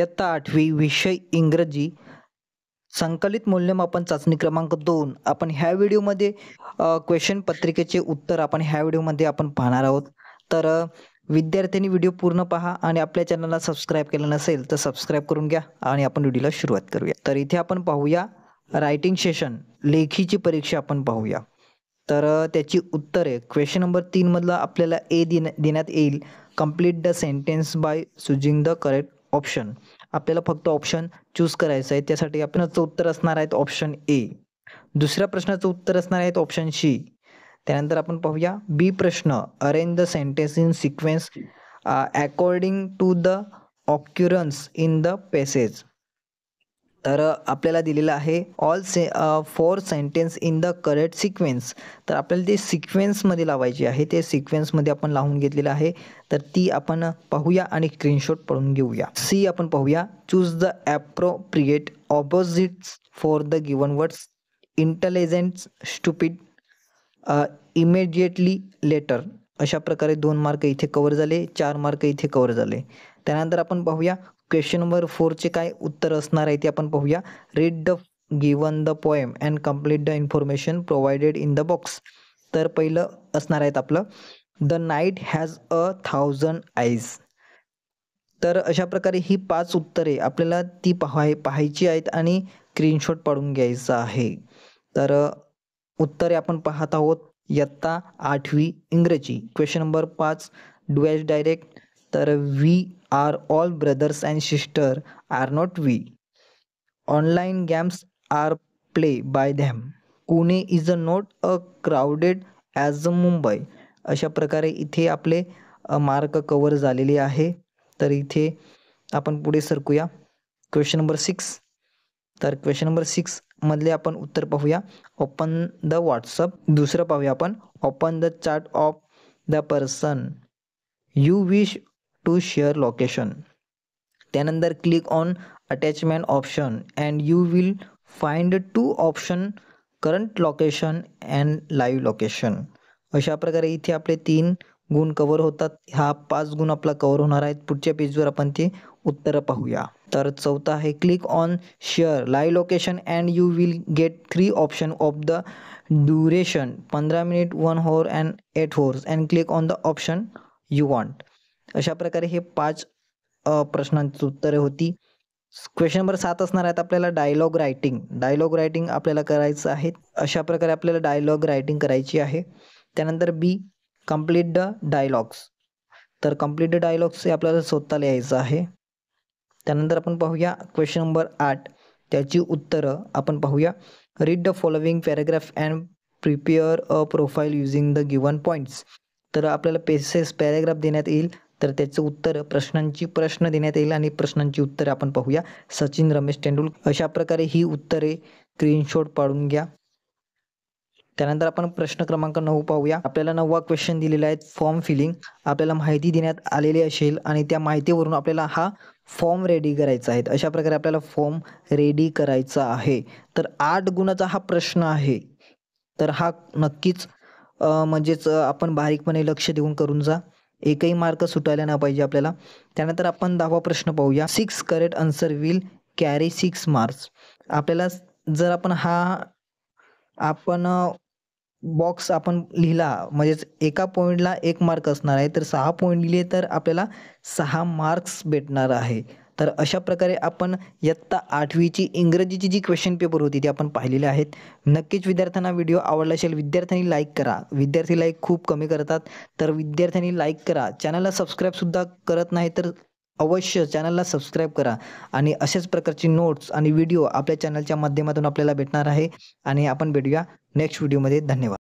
इयत्ता 8वी विषय इंग्रजी संकलित मूल्यमापन चाचणी क्रमांक 2 आपण ह्या व्हिडिओमध्ये क्वेश्चन पत्रिकेचे उत्तर आपण ह्या व्हिडिओमध्ये आपण पाहणार आहोत. तर विद्यार्थ्यांनी व्हिडिओ पूर्ण पहा आणि आपल्या चॅनलला सबस्क्राईब केलं नसेल तर सबस्क्राईब करून घ्या आणि आपण व्हिडिओला सुरुवात करूया. तर इथे आपण पाहूया रायटिंग सेशन लेखीची परीक्षा आपण पाहूया. तर त्याची उत्तरे क्वेश्चन नंबर 3 मधला आपल्याला ए देण्यात येईल. Complete the sentence by choosing the correct option. आपल्याला फक्त ऑप्शन चूज करायचं आहे. त्यासाठी आपल्याचं उत्तर असणार आहे ऑप्शन ए. दुसऱ्या प्रश्नाचं उत्तर असणार आहे ऑप्शन सी. त्यानंतर आपण पाहूया बी प्रश्न arrange the sentence in sequence according to the occurrence in the passage. तर आपल्याला दिलेलं आहे all four sentence in the correct sequence. तर आपल्याला ते सिक्वेन्समध्ये लावायची आहे. ते सिक्वेन्समध्ये आपण लावून घेतलेलं आहे. तर ती आपण पाहूया आणि स्क्रीनशॉट पडून घेऊया. सी आपण पाहूया choose the appropriate opposites for the given words. Intelligent, stupid, immediately, later. अशा प्रकारे 2 मार्क इथे कव्हर झाले, 4 मार्क इथे कव्हर झाले. त्यानंतर आपण पाहूया क्वेश्चन नंबर 4चे काय उत्तर असणार आहे ते आपण पाहूया. Read the given the poem and complete the information provided in the box. तर पहिलं असणार आहेत आपलं द नाईट हॅज 1,000 आईज. तर अशा प्रकारे ही 5 उत्तरे आपल्याला ती पाहायची आहेत आणि स्क्रीनशॉट पाडून घ्यायचा आहे. तर उत्तरे आपण पाहत आहोत इयत्ता 8वी इंग्रजी. Question number 5 do direct. तर we are all brothers and sister are not we. Online games are play by them. Pune is not a crowded as Mumbai. अशा प्रकारे इथे आपले मार्क कव्हर झालेले आहे. तर इथे आपण पुढे सरकूया क्वेश्चन नंबर 6. तर क्वेश्चन नंबर 6 मधले आपण उत्तर पाहूया. Open the WhatsApp. दुसरं पाहूया आपण open the chat of the person you wish to share location. त्यानंतर click on attachment option and you will find 2 option current location and live location. अशा प्रकारे इथे आपले 3 गुण कव्हर होतात. हा 5 गुण आपला कव्हर होणार आहेत. पुढच्या पेजवर आपण ते उत्तर पाहूया. तर चौथा आहे click on share live location and you will get 3 option of the duration 15 minute 1 hour and 8 hours and click on the option you want. अशा प्रकारे हे 5 प्रश्नांची उत्तरे होती. क्वेश्चन नंबर 7 असणार आहेत आपल्याला डायलॉग रायटिंग. डायलॉग रायटिंग आपल्याला करायचं आहे. अशा प्रकारे आपल्याला डायलॉग रायटिंग करायची आहे. त्यानंतर बी कंप्लीट द डायलॉग्स. तर कंप्लीट द डायलॉग्स हे आपल्याला स्वतः लिहायचं आहे. त्यानंतर आपण पाहूया क्वेश्चन नंबर 8 त्याची उत्तरं आपण पाहूया. Read the following paragraph and prepare a profile using the given points. तर आपल्याला पॅराग्राफ देण्यात येईल. तर त्याचं उत्तर प्रश्न देण्यात येईल आणि प्रश्नांची उत्तरे आपण पाहूया. सचिन, रमेश तेंडुलकर. अशा प्रकारे ही उत्तरे स्क्रीनशॉट पाडून घ्या. त्यानंतर आपण प्रश्न क्रमांक 9 पाहूया. आपल्याला 9वा क्वेश्चन दिलेला आहे फॉर्म फिलिंग. आपल्याला माहिती देण्यात आलेली असेल आणि त्या माहितीवरून आपल्याला हा फॉर्म रेडी करायचा आहे. अशा प्रकारे आपल्याला फॉर्म रेडी करायचा आहे. तर 8 गुणाचा हा प्रश्न आहे. तर हा नक्कीच म्हणजेच आपण बारीकपणे लक्ष देऊन करून जा. एकही मार्क सुटायला नाही पाहिजे आपल्याला. त्यानंतर आपण 10वा प्रश्न पाहूया. 6 correct answer will carry 6 marks. आपल्याला जर आपण बॉक्स आपण लिहिला म्हणजेच एका पॉईंटला 1 मार्क असणार आहे. तर 6 पॉईंट लिहिले तर आपल्याला 6 मार्क्स भेटणार आहे. तर अशा प्रकारे आपण इयत्ता 8वीची इंग्रजीची जी क्वेश्चन पेपर होती ती आपण पाहिलेली आहेत. नक्कीच विद्यार्थ्यांना व्हिडिओ आवडला असेल. विद्यार्थ्यांनी लाईक करा. विद्यार्थी लाईक खूप कमी करतात. तर विद्यार्थ्यांनी लाईक करा. चॅनलला सबस्क्राईबसुद्धा करत नाही तर अवश्य चॅनलला सबस्क्राईब करा. आणि अशाच प्रकारची नोट्स आणि व्हिडिओ आपल्या चॅनलच्या माध्यमातून आपल्याला भेटणार आहे. आणि आपण भेटूया नेक्स्ट व्हिडिओमध्ये. धन्यवाद.